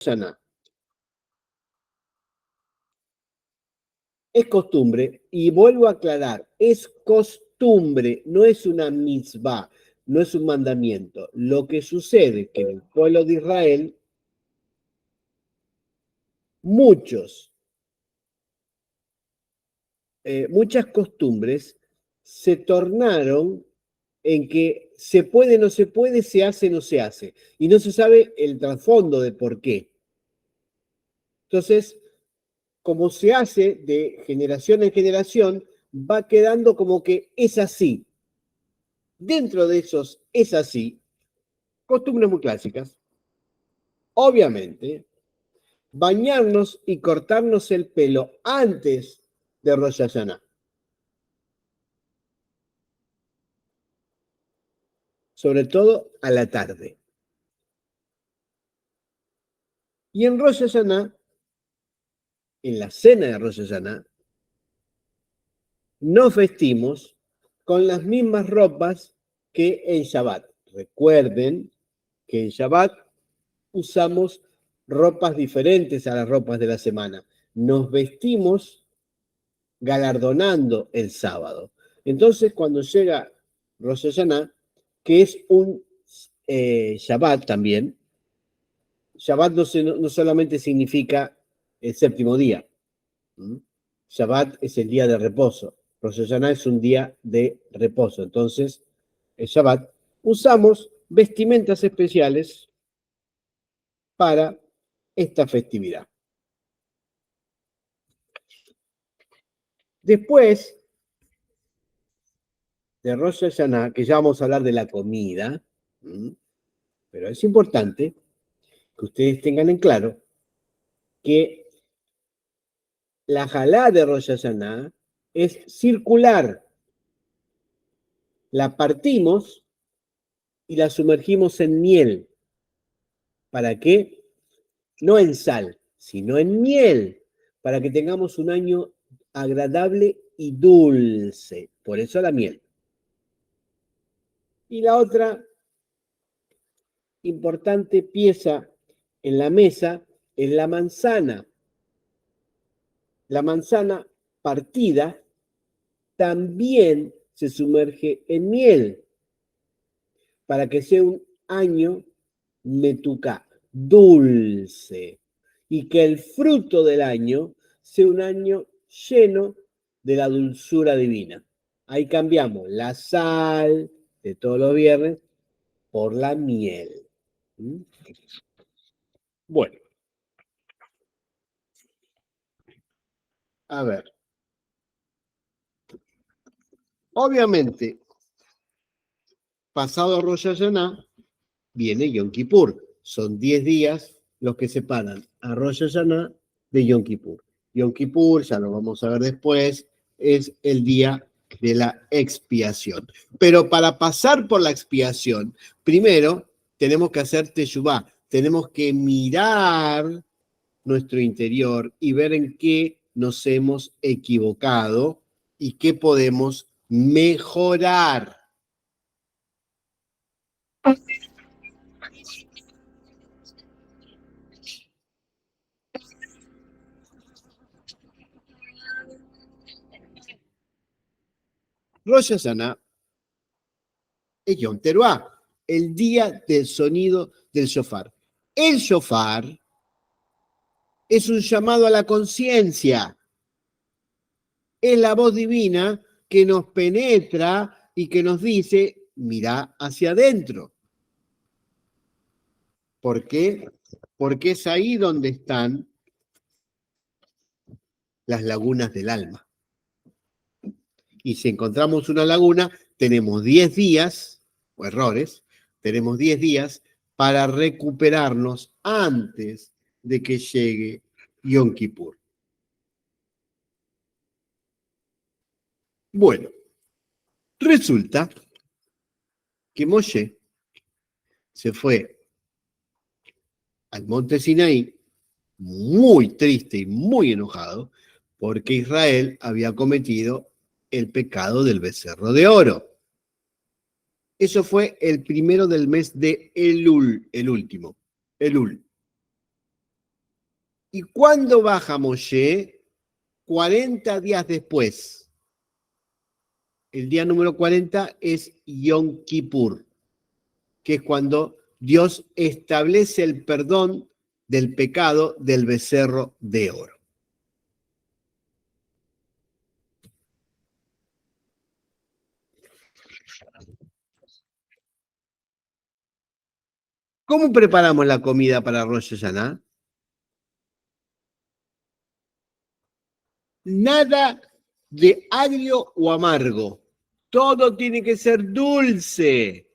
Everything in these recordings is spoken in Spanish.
Hashaná. Es costumbre, y vuelvo a aclarar, es costumbre, no es una mitzvah, no es un mandamiento. Lo que sucede es que en el pueblo de Israel, muchas costumbres se tornaron en que se puede, no se puede, se hace, no se hace. Y no se sabe el trasfondo de por qué. Entonces, como se hace de generación en generación, va quedando como que es así. Dentro de esos es así, costumbres muy clásicas. Obviamente, bañarnos y cortarnos el pelo antes de Rosh Hashanah. Sobre todo a la tarde. Y en Rosh Hashanah, en la cena de Rosh Hashanah, nos vestimos con las mismas ropas que en Shabbat. Recuerden que en Shabbat usamos ropas diferentes a las ropas de la semana. Nos vestimos galardonando el sábado. Entonces, cuando llega Rosh Hashanah, que es un Shabbat también, Shabbat no solamente significa el séptimo día. Shabbat es el día de reposo. Rosh Hashanah es un día de reposo. Entonces, el Shabbat, usamos vestimentas especiales para esta festividad. Después de Rosh Hashanah, que ya vamos a hablar de la comida, pero es importante que ustedes tengan en claro que la jalá de Rosh Hashanah es circular. La partimos y la sumergimos en miel. ¿Para qué? No en sal, sino en miel, para que tengamos un año agradable y dulce. Por eso la miel. Y la otra importante pieza en la mesa es la manzana. La manzana partida también se sumerge en miel para que sea un año metucá, dulce, y que el fruto del año sea un año lleno de la dulzura divina. Ahí cambiamos la sal de todos los viernes por la miel. Bueno, a ver. Obviamente, pasado Rosh Hashanah, viene Yom Kippur. Son 10 días los que separan a Rosh Hashanah de Yom Kippur. Yom Kippur, ya lo vamos a ver después, es el día de la expiación. Pero para pasar por la expiación, primero tenemos que hacer teshuvá, tenemos que mirar nuestro interior y ver en qué nos hemos equivocado y qué podemos mejorar. Rosh Hashanah es Yom Teruah, el día del sonido del shofar. El shofar es un llamado a la conciencia. Es la voz divina que nos penetra y que nos dice, mira hacia adentro. ¿Por qué? Porque es ahí donde están las lagunas del alma. Y si encontramos una laguna, tenemos 10 días, o errores, tenemos 10 días para recuperarnos antes de que llegue Yom Kippur. Bueno, resulta que Moshe se fue al monte Sinaí muy triste y muy enojado porque Israel había cometido el pecado del becerro de oro. Eso fue el primero del mes de Elul, el último, Elul. ¿Y cuándo baja Moshe? 40 días después. El día número 40 es Yom Kippur, que es cuando Dios establece el perdón del pecado del becerro de oro. ¿Cómo preparamos la comida para Rosh Hashanah? Nada de agrio o amargo. Todo tiene que ser dulce.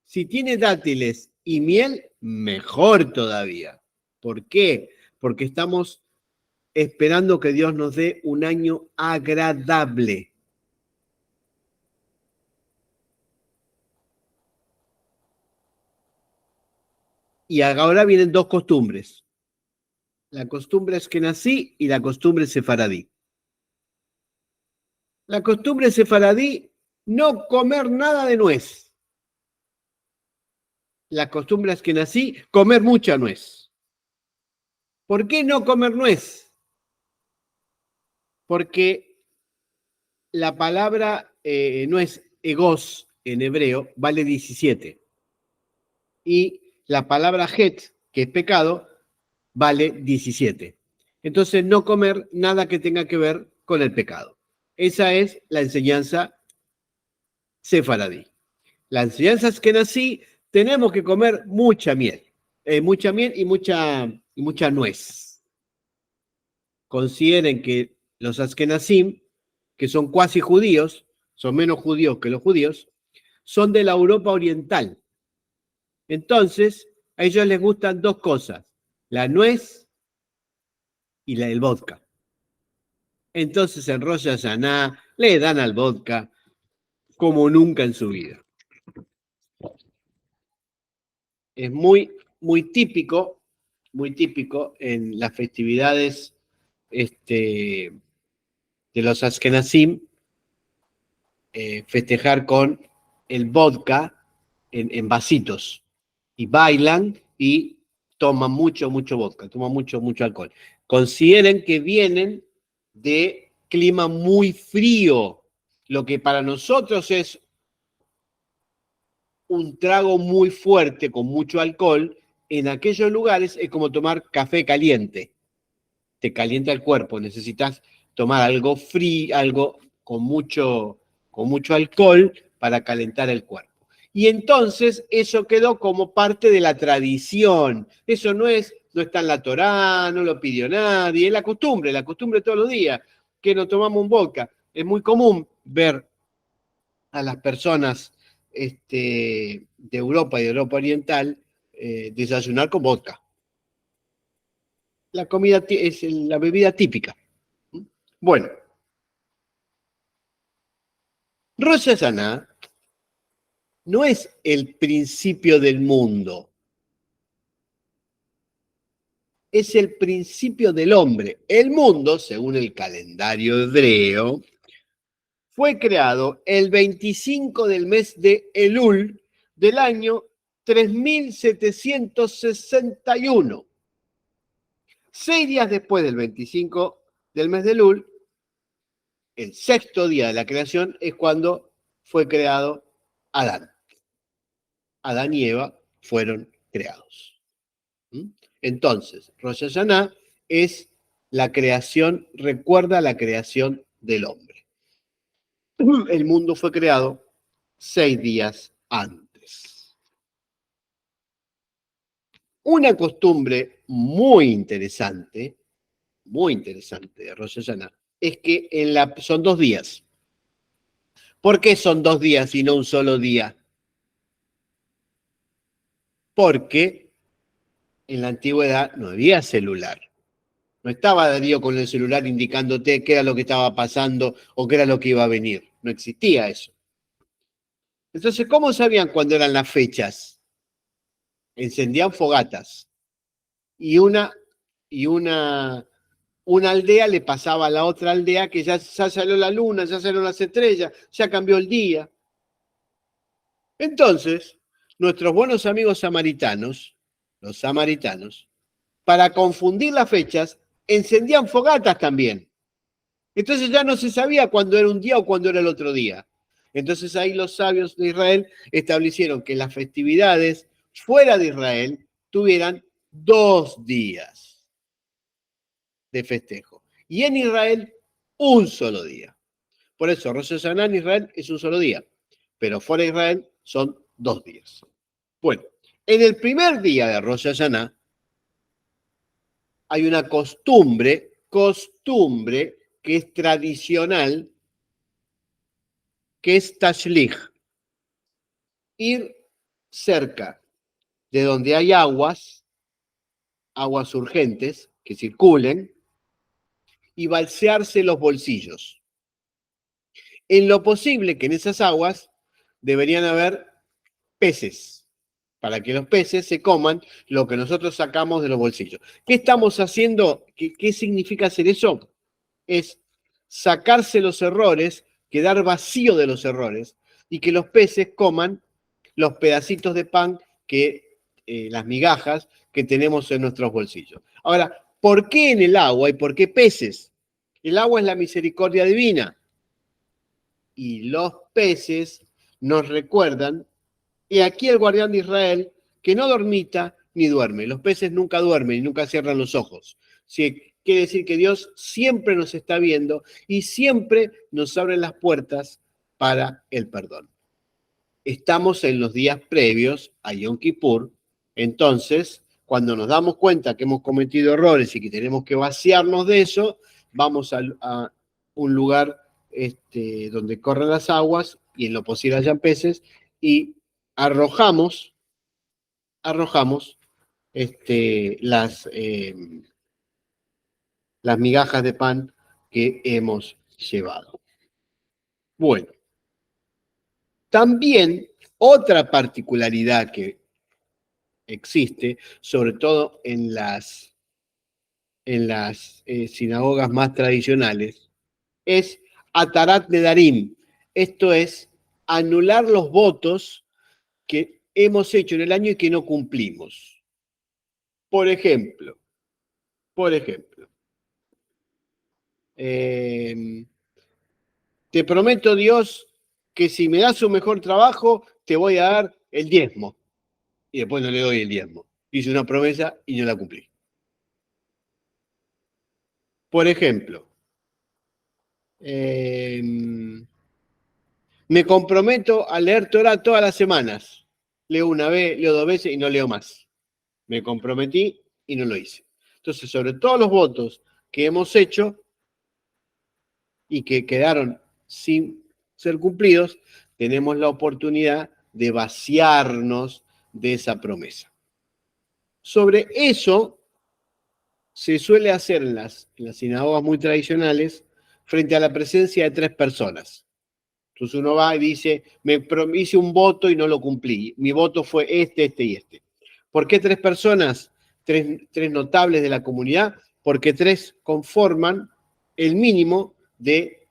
Si tiene dátiles y miel, mejor todavía. ¿Por qué? Porque estamos esperando que Dios nos dé un año agradable. Y ahora vienen dos costumbres. La costumbre askenazí y la costumbre sefaradí. La costumbre sefaradí, no comer nada de nuez. La costumbre askenazí, comer mucha nuez. ¿Por qué no comer nuez? Porque la palabra nuez, egos, en hebreo, vale 17. Y la palabra het, que es pecado, vale 17. Entonces, no comer nada que tenga que ver con el pecado. Esa es la enseñanza sefaradí. La enseñanza es que nací, tenemos que comer mucha miel y mucha nuez. Consideren que los askenazim, que son cuasi judíos, son menos judíos que los judíos, son de la Europa oriental. Entonces, a ellos les gustan dos cosas, la nuez y el vodka. Entonces en Rosh Hashanah le dan al vodka como nunca en su vida. Es muy típico en las festividades de los Ashkenazim festejar con el vodka en vasitos y bailan y toman mucho vodka, toman mucho alcohol. Consideren que vienen de clima muy frío, lo que para nosotros es un trago muy fuerte con mucho alcohol, en aquellos lugares es como tomar café caliente. Te calienta el cuerpo, necesitas tomar algo frío, algo con mucho alcohol para calentar el cuerpo. Y entonces eso quedó como parte de la tradición. Eso no está en la Torá, no lo pidió nadie, es la costumbre todos los días, que nos tomamos un vodka. Es muy común ver a las personas de Europa y de Europa Oriental desayunar con vodka. La comida es la bebida típica. Bueno, Rosh Hashanah no es el principio del mundo, es el principio del hombre. El mundo, según el calendario hebreo, fue creado el 25 del mes de Elul del año 3761. 6 días después del 25 del mes de Elul, el sexto día de la creación, es cuando fue creado Adán. Adán y Eva fueron creados. Entonces, Rosh Hashanah es la creación, recuerda la creación del hombre. El mundo fue creado 6 días antes. Una costumbre muy interesante de Rosh Hashanah es que son 2 días. ¿Por qué son 2 días y no un solo día? Porque en la antigüedad no había celular. No estaba Darío con el celular indicándote qué era lo que estaba pasando o qué era lo que iba a venir. No existía eso. Entonces, ¿cómo sabían cuándo eran las fechas? Encendían fogatas. Y una aldea le pasaba a la otra aldea que ya salió la luna, ya salieron las estrellas, ya cambió el día. Entonces, nuestros buenos amigos samaritanos, los samaritanos, para confundir las fechas, encendían fogatas también. Entonces ya no se sabía cuándo era un día o cuándo era el otro día. Entonces ahí los sabios de Israel establecieron que las festividades fuera de Israel tuvieran 2 días de festejo. Y en Israel, un solo día. Por eso, Rosh Hashanah en Israel es un solo día, pero fuera de Israel son 2 días. Bueno, en el primer día de Rosh Hashanah hay una costumbre que es tradicional, que es tashlich. Ir cerca de donde hay aguas urgentes que circulen, y balsearse los bolsillos. En lo posible que en esas aguas deberían haber peces, para que los peces se coman lo que nosotros sacamos de los bolsillos. ¿Qué estamos haciendo? ¿Qué significa hacer eso? Es sacarse los errores, quedar vacío de los errores, y que los peces coman los pedacitos de pan, las migajas que tenemos en nuestros bolsillos. Ahora, ¿por qué en el agua y por qué peces? El agua es la misericordia divina. Y los peces nos recuerdan, y aquí el guardián de Israel, que no dormita ni duerme. Los peces nunca duermen y nunca cierran los ojos. Sí, quiere decir que Dios siempre nos está viendo y siempre nos abre las puertas para el perdón. Estamos en los días previos a Yom Kippur, entonces, cuando nos damos cuenta que hemos cometido errores y que tenemos que vaciarnos de eso, vamos a un lugar donde corren las aguas y en lo posible hayan peces, y arrojamos las migajas de pan que hemos llevado. Bueno, también otra particularidad que existe, sobre todo en las sinagogas más tradicionales, es Atarat Nedarim. Esto es anular los votos que hemos hecho en el año y que no cumplimos. Por ejemplo, te prometo, Dios, que si me das un mejor trabajo, te voy a dar el diezmo. Y después no le doy el diezmo. Hice una promesa y no la cumplí. Por ejemplo, me comprometo a leer Torah todas las semanas. Leo una vez, leo 2 veces y no leo más. Me comprometí y no lo hice. Entonces, sobre todos los votos que hemos hecho y que quedaron sin ser cumplidos, tenemos la oportunidad de vaciarnos de esa promesa. Sobre eso se suele hacer en las sinagogas muy tradicionales frente a la presencia de 3 personas. Entonces uno va y dice, hice un voto y no lo cumplí. Mi voto fue este y este. ¿Por qué 3 personas? 3 notables de la comunidad, porque 3 conforman el mínimo de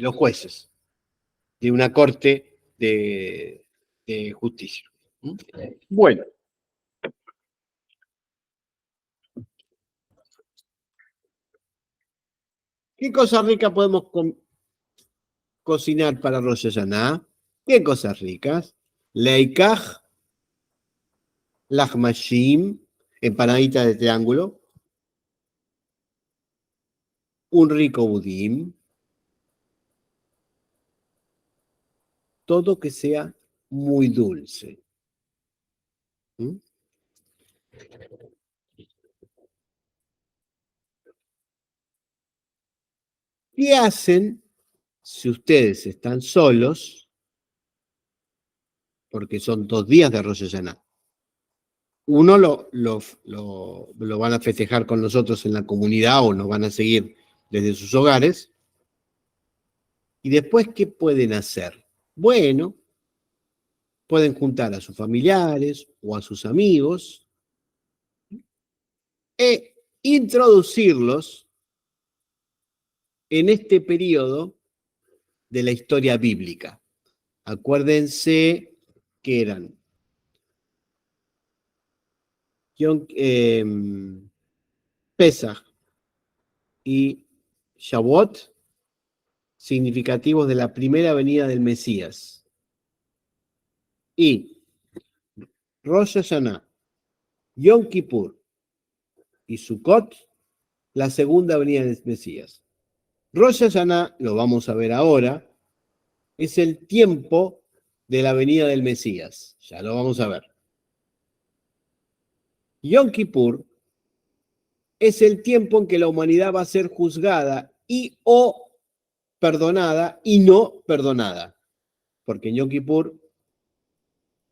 los jueces de una corte de justicia. Bueno. ¿Qué cosa rica podemos cocinar para Rosh Hashanah? ¿Qué cosas ricas? Leikaj, lahmashim, empanadita de triángulo, un rico budín, todo que sea muy dulce. ¿Mm? ¿Qué hacen si ustedes están solos? Porque son 2 días de Rosh Hashanah. Uno lo van a festejar con nosotros en la comunidad o nos van a seguir desde sus hogares. Y después, ¿qué pueden hacer? Bueno, pueden juntar a sus familiares o a sus amigos e introducirlos en este periodo de la historia bíblica. Acuérdense que eran Pesaj y Shavuot, significativos de la primera venida del Mesías. Y Rosh Hashanah, Yom Kippur y Sukkot, la segunda venida del Mesías. Rosh Hashanah, lo vamos a ver ahora, es el tiempo de la venida del Mesías. Ya lo vamos a ver. Yom Kippur es el tiempo en que la humanidad va a ser juzgada y o perdonada y no perdonada. Porque en Yom Kippur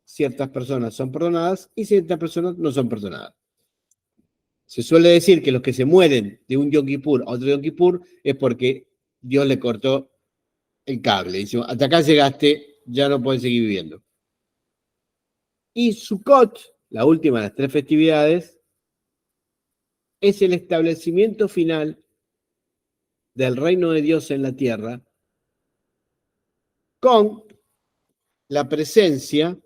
ciertas personas son perdonadas y ciertas personas no son perdonadas. Se suele decir que los que se mueren de un Yom Kippur a otro Yom Kippur es porque Dios le cortó el cable. Dice, hasta acá llegaste, ya no puedes seguir viviendo. Y Sukkot, la última de las tres festividades, es el establecimiento final del reino de Dios en la tierra con la presencia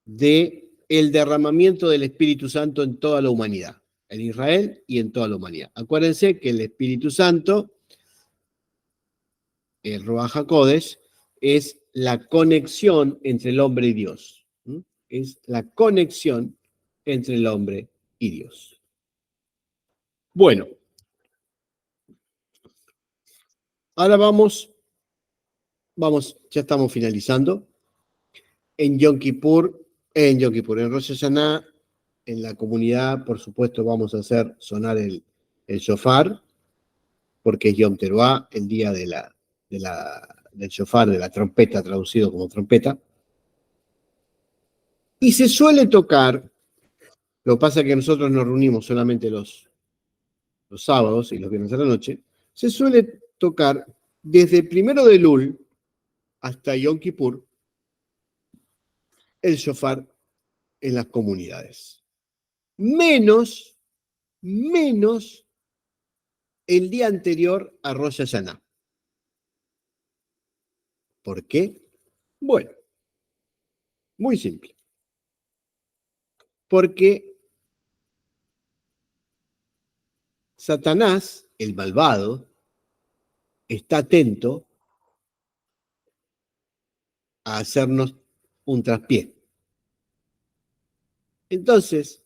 del derramamiento del Espíritu Santo en toda la humanidad, en Israel y en toda la humanidad. Acuérdense que el Espíritu Santo, el Ruach HaKodesh, es la conexión entre el hombre y Dios. Es la conexión entre el hombre y Dios. Bueno, ahora vamos, ya estamos finalizando. En Rosh Hashanah, en la comunidad, por supuesto, vamos a hacer sonar el shofar, porque es Yom Teruah, el día del shofar, de la trompeta, traducido como trompeta. Y se suele tocar, lo que pasa es que nosotros nos reunimos solamente los sábados y los viernes a la noche, se suele tocar desde el 1 de Elul hasta Yom Kippur el shofar en las comunidades. Menos el día anterior a Rosh Hashanah. ¿Por qué? Bueno, muy simple. Porque Satanás, el malvado, está atento a hacernos un traspié. Entonces,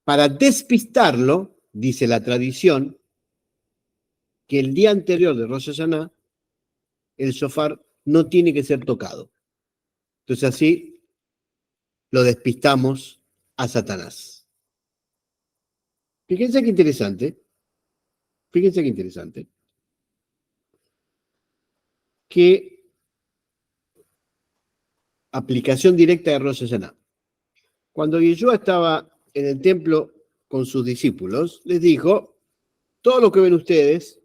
para despistarlo, dice la tradición, que el día anterior de Rosh Hashanah, el shofar no tiene que ser tocado. Entonces así lo despistamos a Satanás. Fíjense qué interesante. Fíjense qué interesante. Que aplicación directa de Rosh Hashanah. Cuando Yeshua estaba en el templo con sus discípulos, les dijo, todo lo que ven ustedes,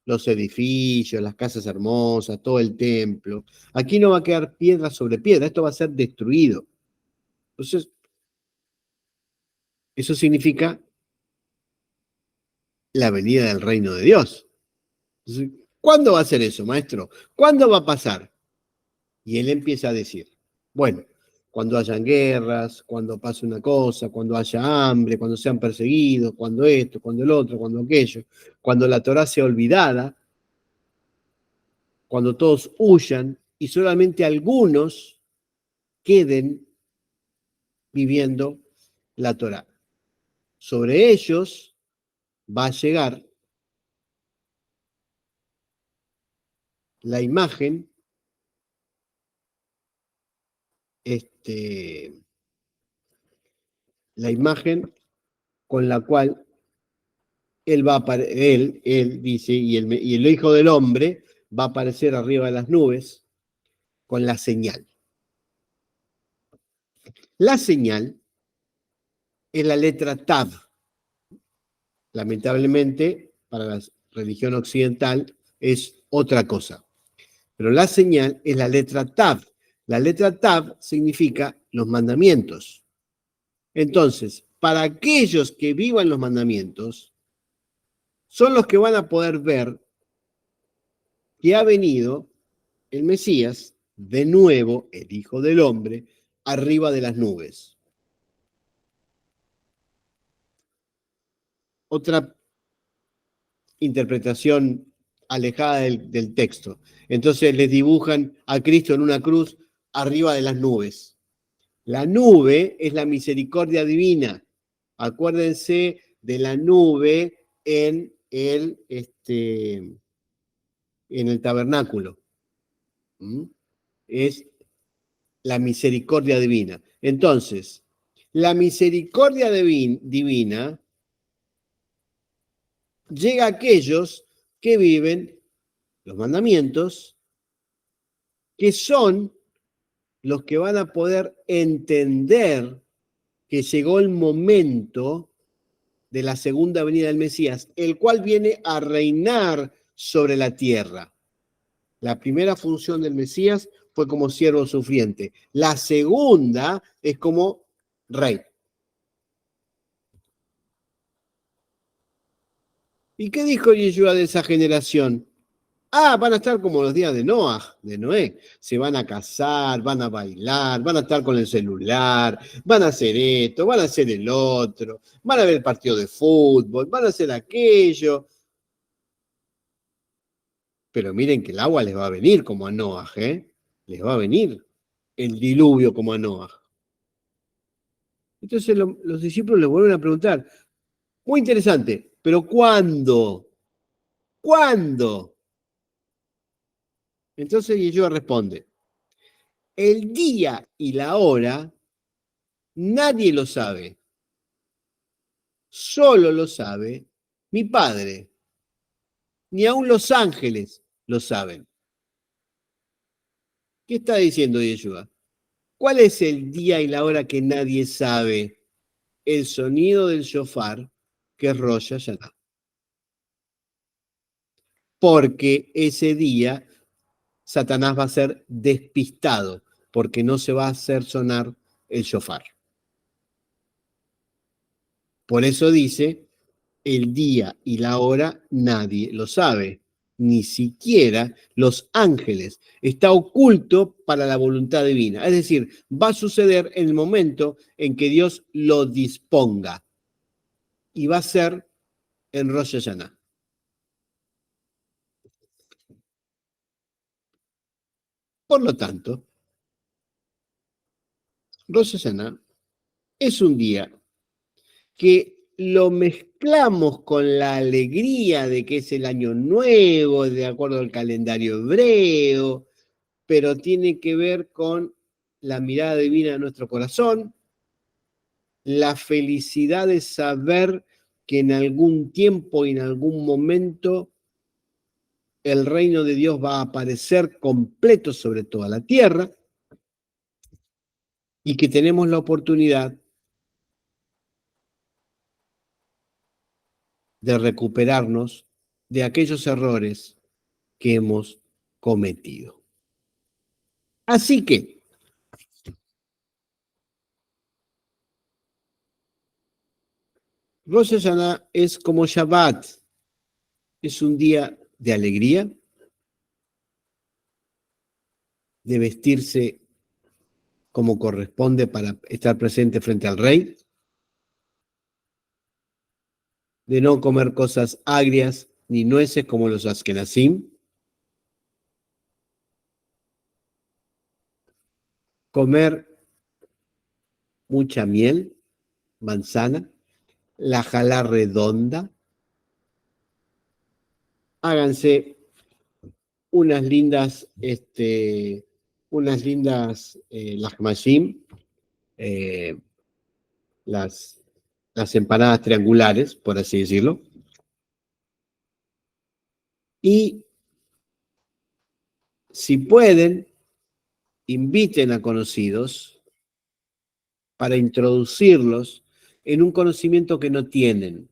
los edificios, las casas hermosas, todo el templo, aquí no va a quedar piedra sobre piedra, esto va a ser destruido. Entonces, eso significa la venida del reino de Dios. Entonces, ¿cuándo va a ser eso, maestro? ¿Cuándo va a pasar? Y él empieza a decir, bueno, cuando hayan guerras, cuando pase una cosa, cuando haya hambre, cuando sean perseguidos, cuando esto, cuando el otro, cuando aquello, cuando la Torá sea olvidada, cuando todos huyan y solamente algunos queden viviendo la Torá. Sobre ellos va a llegar la imagen con la cual él dice, y el Hijo del Hombre va a aparecer arriba de las nubes con la señal. La señal es la letra Tav. Lamentablemente, para la religión occidental es otra cosa. Pero la señal es la letra Tav. La letra Tav significa los mandamientos. Entonces, para aquellos que vivan los mandamientos, son los que van a poder ver que ha venido el Mesías, de nuevo, el Hijo del Hombre, arriba de las nubes. otra interpretación alejada del texto. Entonces les dibujan a Cristo en una cruz arriba de las nubes. La nube es la misericordia divina. Acuérdense de la nube en el tabernáculo. Es la misericordia divina. Entonces, la misericordia divina llega a aquellos que viven los mandamientos, que son los que van a poder entender que llegó el momento de la segunda venida del Mesías, el cual viene a reinar sobre la tierra. La primera función del Mesías fue como siervo sufriente. La segunda es como rey. ¿Y qué dijo Yeshua de esa generación? Van a estar como los días de Noé. Se van a casar, van a bailar, van a estar con el celular, van a hacer esto, van a hacer el otro, van a ver el partido de fútbol, van a hacer aquello. Pero miren que el agua les va a venir como a Noah, ¿eh? Les va a venir el diluvio como a Noah. Entonces los discípulos le vuelven a preguntar, muy interesante, pero ¿cuándo? ¿Cuándo? Entonces Yeshua responde, el día y la hora nadie lo sabe, solo lo sabe mi Padre, ni aun los ángeles lo saben. ¿Qué está diciendo Yeshua? ¿Cuál es el día y la hora que nadie sabe? El sonido del shofar, que es Rosh Hashanah. Porque ese día Satanás va a ser despistado, porque no se va a hacer sonar el shofar. Por eso dice, el día y la hora nadie lo sabe, ni siquiera los ángeles. Está oculto para la voluntad divina. Es decir, va a suceder en el momento en que Dios lo disponga. Y va a ser en Rosh Hashanah. Por lo tanto, Rosh Hashanah es un día que lo mezclamos con la alegría de que es el año nuevo, de acuerdo al calendario hebreo, pero tiene que ver con la mirada divina de nuestro corazón, la felicidad de saber que en algún tiempo y en algún momento el reino de Dios va a aparecer completo sobre toda la tierra y que tenemos la oportunidad de recuperarnos de aquellos errores que hemos cometido. Así que, Rosh Hashanah es como Shabbat, es un día de alegría, de vestirse como corresponde para estar presente frente al rey, de no comer cosas agrias ni nueces como los Ashkenazim, comer mucha miel, manzana, la jalá redonda, háganse unas lindas, lahmashim, eh, las, las empanadas triangulares, por así decirlo, y si pueden, inviten a conocidos para introducirlos en un conocimiento que no tienen,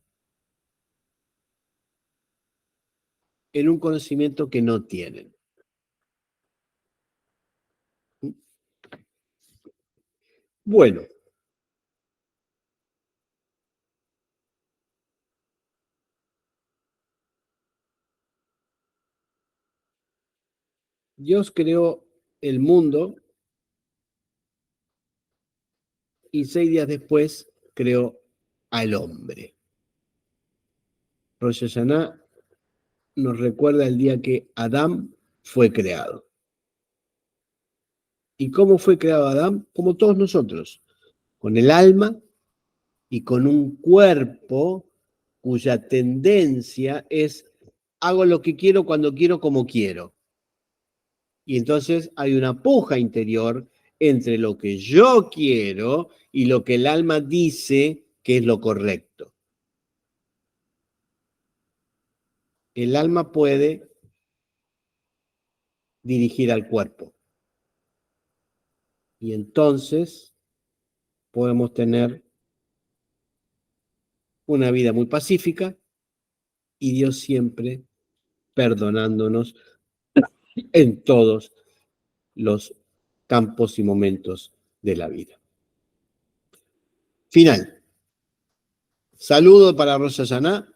en un conocimiento que no tienen. Bueno, Dios creó el mundo y 6 días después creó al hombre. Rosh Hashanah nos recuerda el día que Adán fue creado. ¿Y cómo fue creado Adán? Como todos nosotros, con el alma y con un cuerpo cuya tendencia es hago lo que quiero, cuando quiero, como quiero. Y entonces hay una puja interior entre lo que yo quiero y lo que el alma dice que es lo correcto. El alma puede dirigir al cuerpo. Y entonces podemos tener una vida muy pacífica y Dios siempre perdonándonos en todos los campos y momentos de la vida. Final. Saludo para Rosh Hashanah.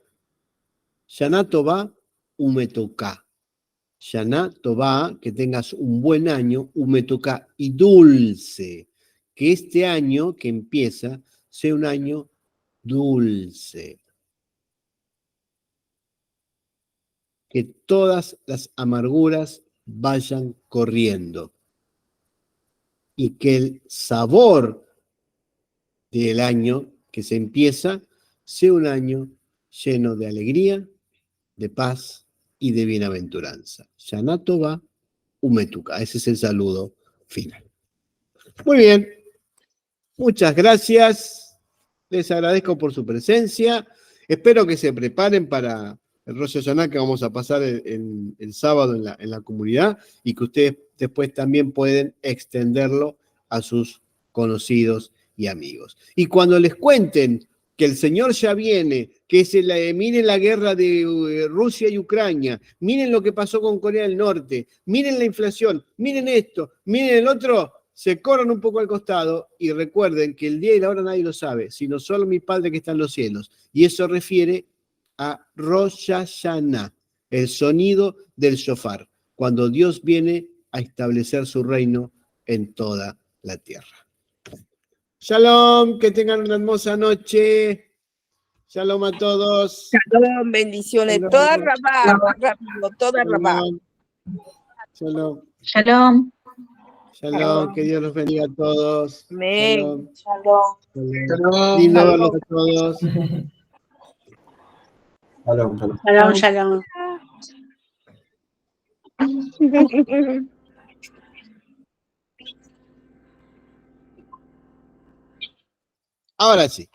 Shana Tová Umetuká. Shana Tová, que tengas un buen año, Umetuká, y dulce. Que este año que empieza sea un año dulce. Que todas las amarguras vayan corriendo. Y que el sabor del año que se empieza sea un año lleno de alegría, de paz y de bienaventuranza. Shana Tová Umetuká. Ese es el saludo final. Muy bien. Muchas gracias. Les agradezco por su presencia. Espero que se preparen para el Rosh Hashanah que vamos a pasar el sábado en la comunidad y que ustedes después también pueden extenderlo a sus conocidos y amigos. Y cuando les cuenten que el Señor ya viene, que miren la guerra de Rusia y Ucrania, miren lo que pasó con Corea del Norte, miren la inflación, miren esto, miren el otro, se corran un poco al costado y recuerden que el día y la hora nadie lo sabe, sino solo mi Padre que está en los cielos. Y eso refiere a Rosh Hashanah, el sonido del shofar, cuando Dios viene a establecer su reino en toda la tierra. Shalom, que tengan una hermosa noche. Shalom a todos. Shalom, bendiciones. Shalom. Toda Rabá, rápido, toda Rabá. Shalom. Shalom. Shalom, que Dios los bendiga a todos. Amén. Shalom. Shalom. Lindo verlos a todos. Shalom. Shalom, shalom. Ahora sí.